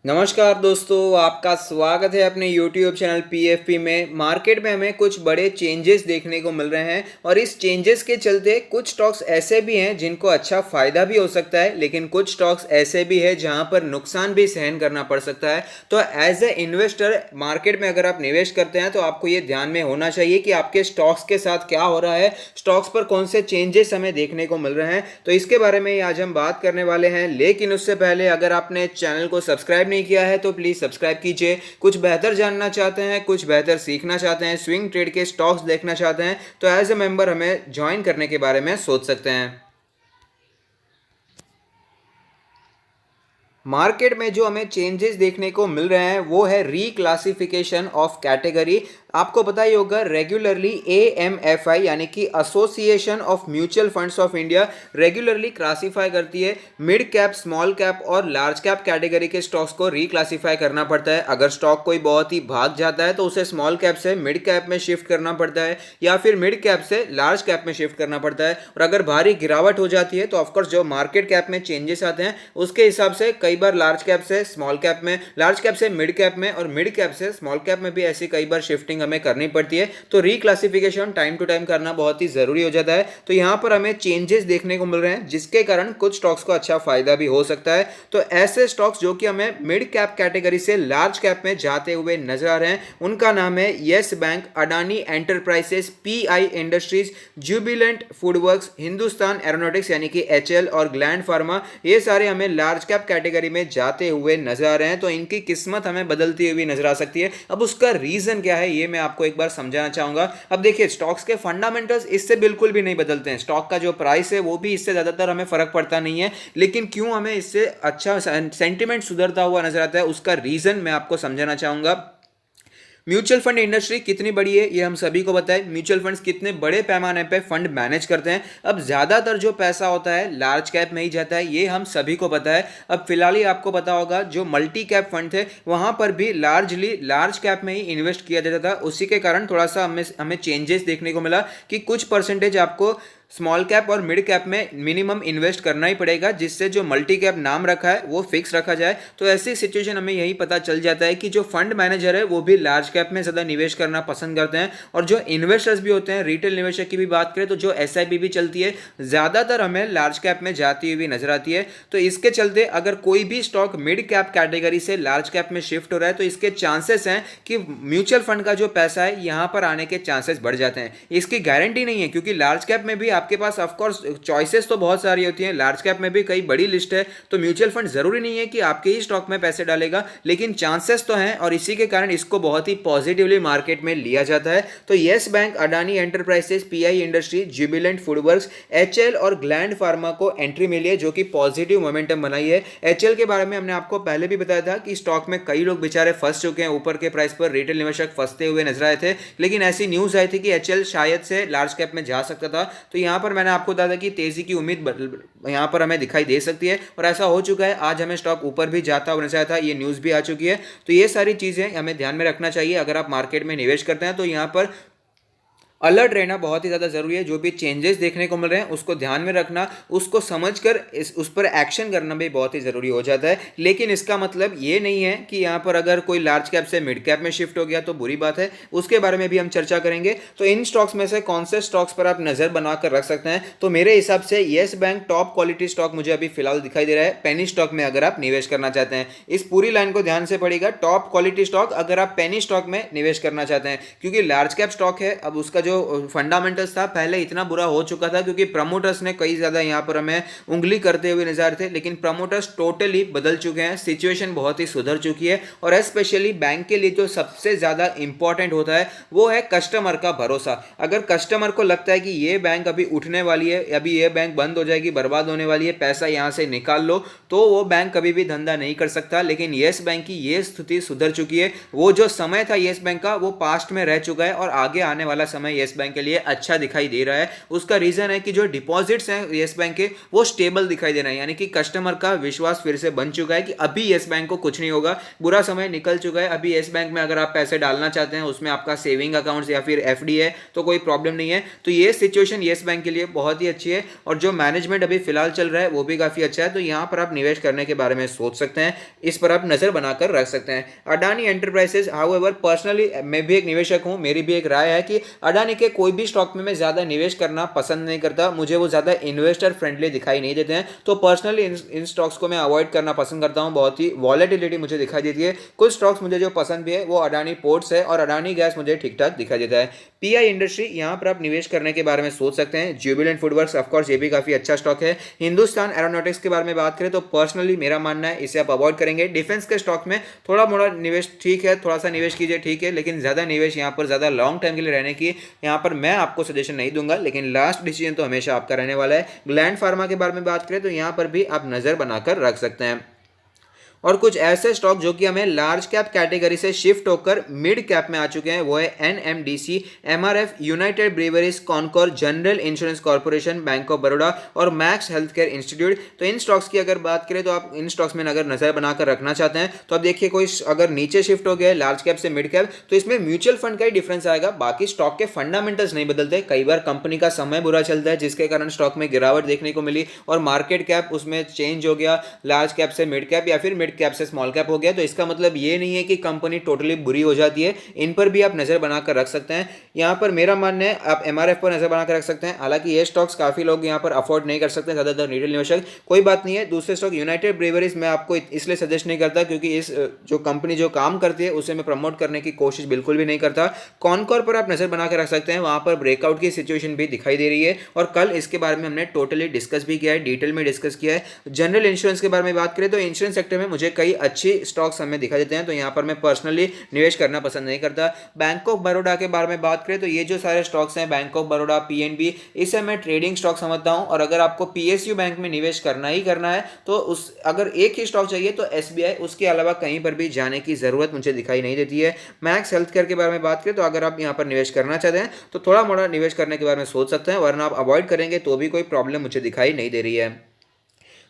नमस्कार दोस्तों, आपका स्वागत है अपने YouTube चैनल PFP में। मार्केट में हमें कुछ बड़े चेंजेस देखने को मिल रहे हैं और इस चेंजेस के चलते कुछ स्टॉक्स ऐसे भी हैं जिनको अच्छा फायदा भी हो सकता है, लेकिन कुछ स्टॉक्स ऐसे भी हैं जहां पर नुकसान भी सहन करना पड़ सकता है। तो एज ए इन्वेस्टर मार्केट में अगर आप निवेश करते हैं तो आपको ये ध्यान में होना चाहिए कि आपके स्टॉक्स के साथ क्या हो रहा है, स्टॉक्स पर कौन से चेंजेस हमें देखने को मिल रहे हैं। तो इसके बारे में आज हम बात करने वाले हैं, लेकिन उससे पहले अगर आपने चैनल को सब्सक्राइब नहीं किया है तो प्लीज सब्सक्राइब कीजिए। कुछ बेहतर जानना चाहते हैं, कुछ बेहतर सीखना चाहते हैं, स्विंग ट्रेड के स्टॉक्स देखना चाहते हैं तो एज ए मेंबर हमें ज्वाइन करने के बारे में सोच सकते हैं। मार्केट में जो हमें चेंजेस देखने को मिल रहे हैं वो है रीक्लासिफिकेशन ऑफ कैटेगरी। आपको पता ही होगा रेगुलरली AMFI यानी कि association of mutual funds of India regularly classify करती है मिड कैप, स्मॉल कैप और लार्ज कैप कैटेगरी के स्टॉक्स को रीक्लासिफाई करना पड़ता है। अगर स्टॉक कोई बहुत ही भाग जाता है तो उसे स्मॉल कैप से मिड कैप में शिफ्ट करना पड़ता है या फिर मिड कैप से लार्ज कैप में शिफ्ट करना पड़ता है। और अगर भारी गिरावट हो जाती है तो ऑफकोर्स जो मार्केट कैप में चेंजेस आते हैं उसके हिसाब से कई बार लार्ज कैप से स्मॉल कैप में, लार्ज कैप से मिड कैप में और मिड कैप से स्मॉल कैप में भी ऐसी कई बार शिफ्टिंग हमें करनी पड़ती है। तो रिक्लासिफिकेशन टाइम टू टाइम करना बहुत ही जरूरी हो जाता है। तो यहां पर हमें चेंजेस देखने को मिल रहे हैं जिसके कारण कुछ स्टॉक्स को अच्छा फायदा भी हो सकता है। तो ऐसे स्टॉक्स जो कि हमें मिड कैप कैटेगरी से लार्ज कैप में जाते हुए नजर आ रहे हैं उनका नाम है yes bank, Adani enterprises, PI industries, Jubilant FoodWorks, Hindustan aeronautics यानी कि HL और ग्लैंड फार्मा। ये सारे हमें लार्ज कैप कैटेगरी में जाते हुए नजर आ रहे हैं। तो इनकी किस्मत हमें बदलती हुई नजर आ सकती है। अब उसका रीजन क्या है ये मैं आपको एक बार समझाना चाहूंगा। अब देखिए, स्टॉक्स के फंडामेंटल्स इससे बिल्कुल भी नहीं बदलते हैं। स्टॉक का जो प्राइस है वो भी इससे ज्यादातर हमें फर्क पड़ता नहीं है, लेकिन क्यों हमें इससे अच्छा सेंटिमेंट सुधरता हुआ नजर आता है उसका रीजन मैं आपको समझाना चाहूंगा। म्यूचुअल फंड इंडस्ट्री कितनी बड़ी है ये हम सभी को पता है। म्यूचुअल फंड्स कितने बड़े पैमाने पे फंड मैनेज करते हैं। अब ज्यादातर जो पैसा होता है लार्ज कैप में ही जाता है, ये हम सभी को पता है। अब फिलहाल ही आपको पता होगा जो मल्टी कैप फंड थे वहां पर भी लार्जली लार्ज कैप में ही इन्वेस्ट किया जाता था। उसी के कारण थोड़ा सा हमें चेंजेस देखने को मिला कि कुछ परसेंटेज आपको स्मॉल कैप और मिड कैप में मिनिमम इन्वेस्ट करना ही पड़ेगा, जिससे जो मल्टी कैप नाम रखा है वो फिक्स रखा जाए। तो ऐसी सिचुएशन हमें यही पता चल जाता है कि जो फंड मैनेजर है वो भी लार्ज कैप में ज़्यादा निवेश करना पसंद करते हैं। और जो इन्वेस्टर्स भी होते हैं, रिटेल निवेशक की भी बात करें तो जो SIP भी चलती है ज़्यादातर हमें लार्ज कैप में जाती हुई नजर आती है। तो इसके चलते अगर कोई भी स्टॉक मिड कैप कैटेगरी से लार्ज कैप में शिफ्ट हो रहा है तो इसके चांसेस हैं कि म्यूचुअल फंड का जो पैसा है यहां पर आने के चांसेस बढ़ जाते हैं। इसकी गारंटी नहीं है क्योंकि लार्ज कैप में भी आपके पास ऑफ कोर्स चॉइसेस तो बहुत सारी होती हैं। लार्ज कैप में भी कई बड़ी लिस्ट है, तो म्यूचुअल फंड जरूरी नहीं है कि आपके ही स्टॉक में पैसे डालेगा, लेकिन चांसेस तो हैं और इसी के कारण इसको बहुत ही पॉजिटिवली मार्केट में लिया जाता है। तो yes bank, Adani enterprises, PI industry, Jubilant FoodWorks, HL और ग्लैंड फार्मा को एंट्री मिली है जो कि पॉजिटिव मोमेंटम बनाई है। HL के बारे में हमने आपको पहले भी बताया था कि स्टॉक में कई लोग बेचारे फंस चुके हैं, ऊपर के प्राइस पर रिटेल निवेशक फंसते हुए नजर आए थे, लेकिन ऐसी न्यूज आई थी कि HL शायद से लार्ज कैप में जा सकता था। तो यहां पर मैंने आपको बताया था कि तेजी की उम्मीद यहां पर हमें दिखाई दे सकती है और ऐसा हो चुका है। आज हमें स्टॉक ऊपर भी जाता हुआ नजर आया था, ये न्यूज भी आ चुकी है। तो ये सारी चीजें हमें ध्यान में रखना चाहिए। अगर आप मार्केट में निवेश करते हैं तो यहां पर अलर्ट रहना बहुत ही ज़्यादा ज़रूरी है। जो भी चेंजेस देखने को मिल रहे हैं उसको ध्यान में रखना, उसको समझकर उस पर एक्शन करना भी बहुत ही ज़रूरी हो जाता है। लेकिन इसका मतलब ये नहीं है कि यहाँ पर अगर कोई लार्ज कैप से मिड कैप में शिफ्ट हो गया तो बुरी बात है, उसके बारे में भी हम चर्चा करेंगे। तो इन स्टॉक्स में से कौन से स्टॉक्स पर आप नज़र बनाकर रख सकते हैं, तो मेरे हिसाब से yes bank top quality stock मुझे अभी फिलहाल दिखाई दे रहा है पेनी स्टॉक में। अगर आप निवेश करना चाहते हैं, इस पूरी लाइन को ध्यान से पढ़िएगा, टॉप क्वालिटी स्टॉक अगर आप पेनी स्टॉक में निवेश करना चाहते हैं, क्योंकि लार्ज कैप स्टॉक है। अब उसका जो फंडामेंटल्स था पहले इतना बुरा हो चुका था क्योंकि प्रमोटर्स ने कई ज्यादा यहां पर हमें उंगली करते हुए नजर थे, लेकिन प्रमोटर्स टोटली बदल चुके हैं, सिचुएशन बहुत ही सुधर चुकी है। और स्पेशली बैंक के लिए जो सबसे ज्यादा इंपॉर्टेंट होता है वो है कस्टमर का भरोसा। अगर कस्टमर को लगता है कि ये बैंक अभी उठने वाली है, अभी ये बैंक बंद हो जाएगी, बर्बाद होने वाली है, पैसा यहां से निकाल लो, तो वो बैंक कभी भी धंधा नहीं कर सकता। लेकिन येस बैंक की ये स्थिति सुधर चुकी है। वो जो समय था येस बैंक का वो पास्ट में रह चुका है और आगे आने वाला समय येस बैंक के लिए अच्छा दिखाई दे रहा है। उसका रीजन है कि जो डिपॉजिट्स हैं येस बैंक के वो स्टेबल दिखाई दे रहे हैं, यानी कि कस्टमर का विश्वास फिर से बन चुका है कि अभी येस बैंक को कुछ नहीं होगा, बुरा समय निकल चुका है। अभी येस बैंक में अगर आप पैसे डालना चाहते हैं, उसमें आपका सेविंग अकाउंट या फिर एफडी है तो कोई प्रॉब्लम नहीं है। तो ये सिचुएशन येस बैंक के लिए बहुत ही अच्छी है और जो मैनेजमेंट अभी फिलहाल चल रहा है वो भी काफी अच्छा है। तो यहां पर आप निवेश करने के बारे में सोच सकते हैं, इस पर आप नजर बनाकर रख सकते हैं। अडानी एंटरप्राइजेस, हाउएवर पर्सनली मैं भी एक निवेशक हूं, मेरी भी एक राय है कि अडानी के कोई भी स्टॉक में मैं ज्यादा निवेश करना पसंद नहीं करता, मुझे वो ज्यादा इन्वेस्टर फ्रेंडली दिखाई नहीं देते हैं। तो पर्सनली इन स्टॉक्स को मैं अवॉइड करना पसंद करता हूं, बहुत ही वॉलेटिलिटी मुझे दिखाई देती है। कुछ स्टॉक्स मुझे जो पसंद भी है वो अडानी पोर्ट्स है और अडानी गैस मुझे ठीक ठाक दिखाई देता है। पीआई इंडस्ट्री, यहां पर आप निवेश करने के बारे में सोच सकते हैं। जुबिलेंट फूडवर्क्स ऑफ कोर्स ये भी काफी अच्छा स्टॉक है। हिंदुस्तान एरोनॉटिक्स के बारे में बात करें तो पर्सनली मेरा मानना है इसे आप अवॉइड करेंगे। डिफेंस के स्टॉक में थोड़ा मोड़ा निवेश ठीक है, थोड़ा सा निवेश कीजिए ठीक है, लेकिन ज्यादा निवेश यहां पर ज्यादा लॉन्ग टर्म के लिए रहने की यहां पर मैं आपको सजेशन नहीं दूंगा, लेकिन लास्ट डिसीजन तो हमेशा आपका रहने वाला है। ग्लैंड फार्मा के बारे में बात करें तो यहां पर भी आप नजर बनाकर रख सकते हैं। और कुछ ऐसे स्टॉक जो कि हमें लार्ज कैप कैटेगरी से शिफ्ट होकर मिड कैप में आ चुके हैं वो है NMDC, MRF, United breweries, Concor, general insurance corporation, bank of Baroda और मैक्स हेल्थ केयर इंस्टीट्यूट। तो इन स्टॉक्स की अगर बात करें तो आप इन स्टॉक्स में अगर नजर बनाकर रखना चाहते हैं तो आप देखिए कोई अगर नीचे शिफ्ट हो गया लार्ज कैप से मिड कैप तो इसमें म्यूचुअल फंड का ही डिफरेंस आएगा, बाकी स्टॉक के फंडामेंटल्स नहीं बदलते। कई बार कंपनी का समय बुरा चलता है जिसके कारण स्टॉक में गिरावट देखने को मिली और मार्केट कैप उसमें चेंज हो गया, लार्ज कैप से मिड कैप या फिर मिड कैप से स्मॉल कैप हो गया। तो इसका मतलब ये नहीं है कि कंपनी टोटली बुरी हो जाती है, इन पर भी आप नजर बनाकर रख सकते हैं। यहां पर मेरा मानना है आप एमआरएफ पर नजर बनाकर रख सकते हैं, हालांकि ये स्टॉक्स काफी लोग यहां पर अफोर्ड नहीं कर सकते, ज्यादातर रिटेल निवेशक, कोई बात नहीं है। दूसरे स्टॉक यूनाइटेड ब्रेवरीज मैं आपको इसलिए सजेस्ट नहीं करता क्योंकि इस जो कंपनी जो काम करती है उसे मैं प्रमोट करने की कोशिश बिल्कुल भी नहीं करता। कॉनकोर पर आप नजर बनाकर रख सकते हैं, वहां पर ब्रेकआउट की सिचुएशन भी दिखाई दे रही है और कल इसके बारे में हमने टोटली डिस्कस भी किया है, डिटेल में डिस्कस किया है। जनरल इंश्योरेंस के बारे में बात करें तो इंश्योरेंस सेक्टर में मुझे कई अच्छी स्टॉक्स हमें दिखाई देते हैं, तो यहां पर मैं पर्सनली निवेश करना पसंद नहीं करता। बैंक ऑफ बड़ौदा के बारे में बात करें तो ये जो सारे स्टॉक्स हैं बैंक ऑफ बड़ौदा, पीएनबी, इसे मैं ट्रेडिंग स्टॉक समझता हूं। और अगर आपको पीएसयू बैंक में निवेश करना है तो उस अगर एक ही स्टॉक चाहिए तो एसबीआई, उसके अलावा कहीं पर भी जाने की जरूरत मुझे दिखाई नहीं देती है। मैक्स हेल्थ केयर के बारे में बात करें तो अगर आप यहां पर निवेश करना चाहते हैं तो थोड़ा मोड़ा निवेश करने के बारे में सोच सकते हैं, वरना आप अवॉइड करेंगे तो भी कोई प्रॉब्लम मुझे दिखाई नहीं दे रही है।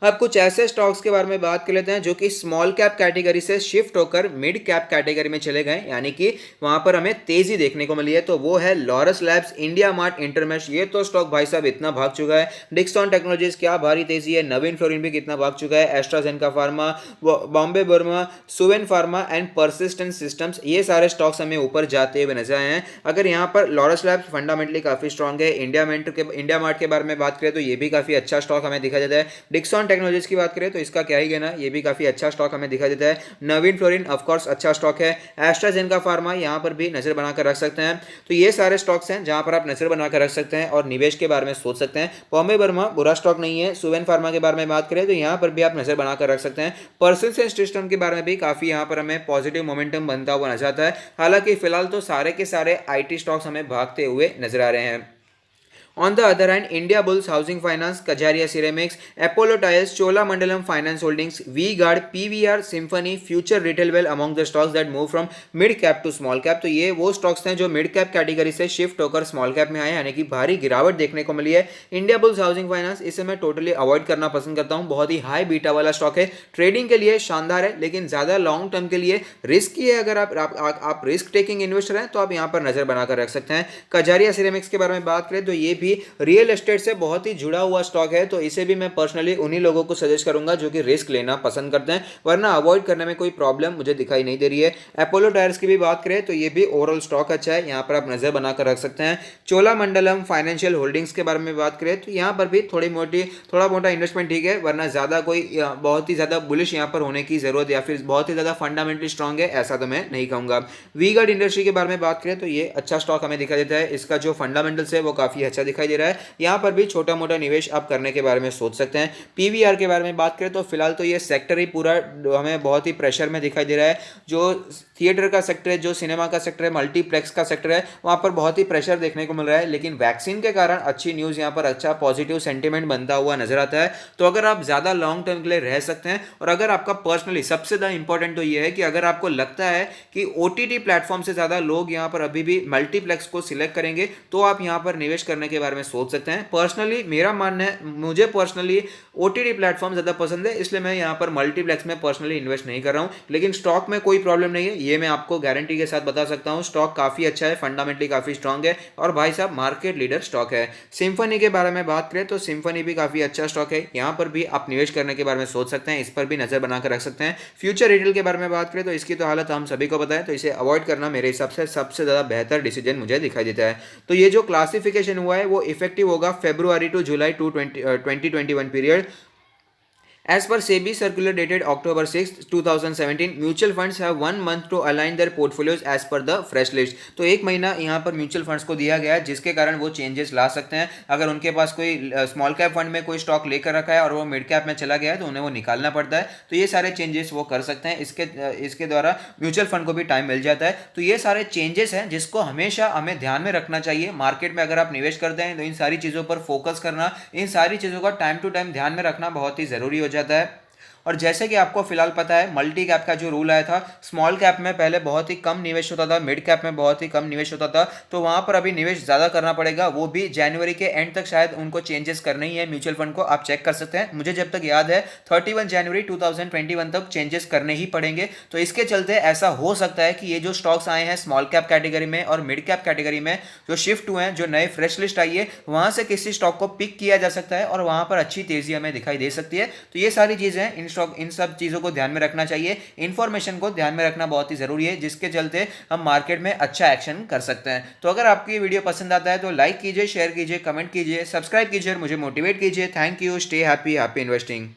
अब कुछ ऐसे स्टॉक्स के बारे में बात कर लेते हैं जो कि स्मॉल कैप कैटेगरी से शिफ्ट होकर मिड कैप कैटेगरी में चले गए, यानी कि वहां पर हमें तेजी देखने को मिली है। तो वो है Laurus labs, India mart, Intermesh. ये तो स्टॉक भाई साहब इतना भाग चुका है। डिक्सन टेक्नोलॉजीज क्या भारी तेजी है, नवीन फ्लोरिन भी कितना भाग चुका है, AstraZeneca pharma, Bombay Burma, Suven pharma and persistent systems, ये सारे स्टॉक्स हमें ऊपर जाते हुए नजर आए हैं। अगर यहाँ पर लॉरस लैब्स फंडामेंटली काफी स्ट्रॉन्ग है। इंडिया मार्ट के बारे में बात करें तो ये भी काफी अच्छा स्टॉक हमें दिखाई देता है। डिक्सन टेक्नोलॉजीज की बात करें तो इसका क्या ही कहना, ये भी काफी अच्छा स्टॉक हमें दिखाई देता है। नवीन फ्लोरिन ऑफ कोर्स अच्छा स्टॉक है। एस्ट्राजेनेका फार्मा यहां पर भी नजर बनाकर रख सकते हैं। तो ये सारे स्टॉक्स हैं जहां पर आप नजर बनाकर रख सकते हैं और निवेश के बारे में सोच सकते हैं। बॉम्बे बर्मा बुरा स्टॉक नहीं है। सुवेन फार्मा के बारे में बात करें तो यहां पर भी आप नजर बनाकर रख सकते हैं। परसिस्टेंट सिस्टम के बारे में भी काफी यहां पर हमें पॉजिटिव मोमेंटम बनता हुआ नजर आता है। हालांकि फिलहाल तो सारे के सारे आईटी स्टॉक्स हमें भागते हुए नजर आ रहे हैं। On the other hand, India Bulls Housing Finance, Kajaria Ceramics, Apollo Tyres, Cholamandalam Finance Holdings, V-Guard, PVR, Symphony, Future Retail Well among the stocks that move from mid cap to small cap। तो ये वो stocks हैं जो mid cap category से shift होकर small cap में आए, यानी कि भारी गिरावट देखने को मिली है। इंडिया बुल्स हाउसिंग फाइनेंस, इसे मैं टोटली अवॉइड करना पसंद करता हूं। बहुत ही हाई बीटा वाला स्टॉक है, ट्रेडिंग के लिए शानदार है लेकिन ज्यादा लॉन्ग टर्म के लिए रिस्की है। अगर आप रिस्क टेकिंग इन्वेस्टर हैं तो आप यहां पर नजर बनाकर रख सकते हैं। कजारिया सिरेमिक्स के बारे में बात करें तो ये भी रियल एस्टेट से बहुत ही जुड़ा हुआ स्टॉक है, तो इसे भी मैं पर्सनली उन्हीं लोगों को सजेस्ट करूंगा जो कि रिस्क लेना पसंद करते हैं, वरना अवॉइड करने में कोई प्रॉब्लम मुझे दिखाई नहीं दे रही है। अपोलो टायर्स की भी बात करें तो ये भी ओवरऑल स्टॉक अच्छा है, यहां पर आप नजर बनाकर रख सकते हैं। चोलामंडलम फाइनेंशियल होल्डिंग्स के बारे में बात करें तो यहां पर भी थोड़ा मोटा इन्वेस्टमेंट ठीक है, वरना ज्यादा कोई बहुत ही ज्यादा बुलिश यहां पर होने की जरूरत या फिर बहुत ही ज्यादा फंडामेंटली स्ट्रॉन्ग है ऐसा तो मैं नहीं कहूंगा। वी-गार्ड इंडस्ट्री के बारे में बात करें तो ये अच्छा स्टॉक हमें दिखाई देता है, इसका जो फंडामेंटल्स है वो काफी अच्छा दिखाई दे रहा है। यहाँ पर भी छोटा मोटा निवेश आप करने के बारे में सोच सकते हैं। पीवीआर के बारे में बात करें तो फिलहाल तो ये सेक्टर ही पूरा हमें बहुत ही प्रेशर में दिखाई दे रहा है। जो थिएटर का सेक्टर है, जो सिनेमा का सेक्टर है, मल्टीप्लेक्स का सेक्टर है, वहाँ पर बहुत ही प्रेशर देखने को मिल रहा है। लेकिन वैक्सीन के कारण अच्छी न्यूज़ यहाँ पर अच्छा पॉजिटिव सेंटीमेंट बनता हुआ नजर आता है। तो अगर आप ज़्यादा लॉन्ग टर्म के लिए रह सकते हैं, और अगर आपका पर्सनली सबसे ज़्यादा इंपॉर्टेंट तो ये है कि अगर आपको लगता है कि OTT प्लेटफॉर्म से ज़्यादा लोग यहाँ पर अभी भी मल्टीप्लेक्स को सिलेक्ट करेंगे, तो आप यहाँ पर निवेश करने के बारे में सोच सकते हैं। पर्सनली मेरा मानना है, मुझे पर्सनली OTT प्लेटफॉर्म ज़्यादा पसंद है, इसलिए मैं यहाँ पर मल्टीप्लेक्स में पर्सनली इन्वेस्ट नहीं कर रहा हूँ। लेकिन स्टॉक में कोई प्रॉब्लम नहीं है, ये मैं आपको गारंटी के साथ बता सकता हूँ। स्टॉक काफ़ी अच्छा है, फंडामेंटली काफ़ी स्ट्रांग है, और भाई साहब मार्केट लीडर स्टॉक है। सिम्फनी के बारे में बात करें तो सिम्फनी भी काफ़ी अच्छा स्टॉक है, यहाँ पर भी आप निवेश करने के बारे में सोच सकते हैं, इस पर भी नज़र बनाकर रख सकते हैं। फ्यूचर रिटेल के बारे में बात करें तो इसकी तो हालत हम सभी को पता है, तो इसे अवॉइड करना मेरे हिसाब से सबसे ज़्यादा बेहतर डिसीजन मुझे दिखाई देता है। तो ये जो क्लासिफिकेशन हुआ है वो इफेक्टिव होगा February to July 2021 period. As per SEBI circular dated October 6, 2017, mutual funds have 1 month to align their portfolios as per the fresh list। तो एक महीना यहाँ पर म्यूचुअल फंड्स को दिया गया है, जिसके कारण वो चेंजेस ला सकते हैं। अगर उनके पास कोई स्मॉल कैप फंड में कोई स्टॉक लेकर रखा है और वो मिड कैप में चला गया है, तो उन्हें वो निकालना पड़ता है। तो ये सारे चेंजेस वो कर सकते हैं, इसके द्वारा म्यूचुअल फंड को भी टाइम मिल जाता है। तो ये सारे चेंजेस हैं जिसको हमेशा हमें ध्यान में रखना चाहिए। मार्केट में अगर आप निवेश करते हैं तो इन सारी चीज़ों पर फोकस करना, इन सारी चीज़ों का टाइम टू टाइम ध्यान में रखना बहुत ही ज़रूरी हो जाता है। और जैसे कि आपको फिलहाल पता है, मल्टी कैप का जो रूल आया था, स्मॉल कैप में पहले बहुत ही कम निवेश होता था, मिड कैप में बहुत ही कम निवेश होता था, तो वहां पर अभी निवेश ज़्यादा करना पड़ेगा। वो भी जनवरी के एंड तक शायद उनको चेंजेस करने ही है म्यूचुअल फंड को, आप चेक कर सकते हैं। मुझे जब तक याद है 31 जनवरी 2021 तक चेंजेस करने ही पड़ेंगे। तो इसके चलते ऐसा हो सकता है कि ये जो स्टॉक्स आए हैं स्मॉल कैप कैटेगरी में और मिड कैप कैटेगरी में, जो शिफ्ट हुए हैं, जो नए फ्रेश लिस्ट आई है, वहां से किसी स्टॉक को पिक किया जा सकता है और वहां पर अच्छी तेजी हमें दिखाई दे सकती है। तो ये सारी चीज़ें इन सब चीज़ों को ध्यान में रखना चाहिए, इंफॉर्मेशन को ध्यान में रखना बहुत ही ज़रूरी है, जिसके चलते हम मार्केट में अच्छा एक्शन कर सकते हैं। तो अगर आपको ये वीडियो पसंद आता है तो लाइक कीजिए, शेयर कीजिए, कमेंट कीजिए, सब्सक्राइब कीजिए और मुझे मोटिवेट कीजिए। Thank you, stay happy, happy investing.